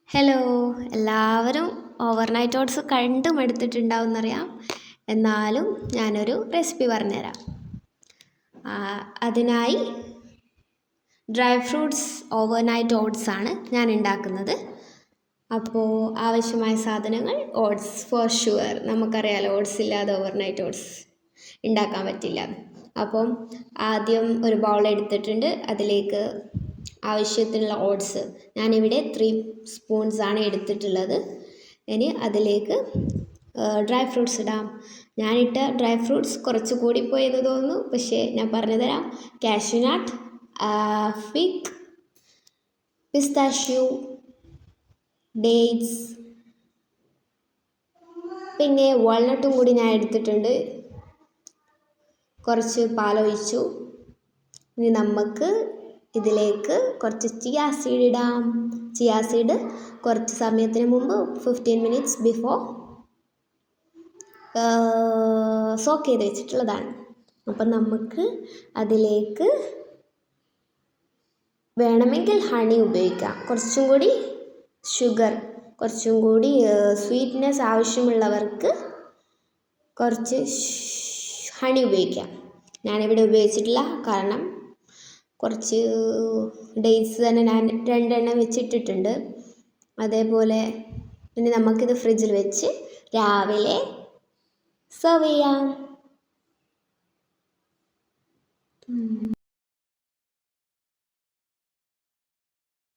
Hello, എല്ലാവരും overnight oats കണ്ടും എടുത്തിട്ടുണ്ടാവുമെന്നറിയാം. എന്നാലും ഞാനൊരു റെസിപ്പി പറഞ്ഞുതരാം. അതിനായി ഡ്രൈ ഫ്രൂട്ട്സ് ഓവർനൈറ്റ് ഓട്സ് ആണ് ഞാൻ ഉണ്ടാക്കുന്നത്. അപ്പോൾ ആവശ്യമായ സാധനങ്ങൾ: ഓട്സ് ഫോർ ഷുവർ, നമുക്കറിയാലോ ഓട്സ് ഇല്ലാതെ ഓവർനൈറ്റ് ഓട്സ് ഉണ്ടാക്കാൻ പറ്റില്ല. അപ്പം ആദ്യം ഒരു ബൗൾ എടുത്തിട്ടുണ്ട്. അതിലേക്ക് ആവശ്യത്തിനുള്ള ഓട്സ് ഞാനിവിടെ 3 സ്പൂൺസ് ആണ് എടുത്തിട്ടുള്ളത്. ഇനി അതിലേക്ക് ഡ്രൈ ഫ്രൂട്ട്സ് ഇടാം. ഞാനിട്ട ഡ്രൈ ഫ്രൂട്ട്സ് കുറച്ച് കൂടിപ്പോയി എന്ന് തോന്നുന്നു, പക്ഷേ ഞാൻ പറഞ്ഞു തരാം. കാഷ്യൂനട്ട്, ഫിഗ്, പിസ്താഷ്യൂ, ഡേറ്റ്സ്, പിന്നെ വാൾനട്ടും കൂടി ഞാൻ എടുത്തിട്ടുണ്ട്. കുറച്ച് പാലൊഴിച്ചു. ഇനി നമുക്ക് ഇതിലേക്ക് കുറച്ച് ചിയ സീഡ് ഇടാം. ചിയ സീഡ് കുറച്ച് സമയത്തിന് മുമ്പ് 15 മിനിറ്റ്സ് ബിഫോർ സോക്ക് ചെയ്ത് വെച്ചിട്ടുള്ളതാണ്. അപ്പം നമുക്ക് അതിലേക്ക് വേണമെങ്കിൽ ഹണി ഉപയോഗിക്കാം. കുറച്ചും കൂടി ഷുഗർ, കുറച്ചും കൂടി സ്വീറ്റ്നെസ് ആവശ്യമുള്ളവർക്ക് കുറച്ച് ഹണി ഉപയോഗിക്കാം. ഞാനിവിടെ ഉപയോഗിച്ചിട്ടില്ല, കാരണം കുറച്ച് ഡേറ്റ്സ് തന്നെ ഞാൻ 2 എണ്ണം വെച്ചിട്ടിട്ടുണ്ട്. അതേപോലെ ഇനി നമുക്കിത് ഫ്രിഡ്ജിൽ വെച്ച് രാവിലെ സെർവ് ചെയ്യാം.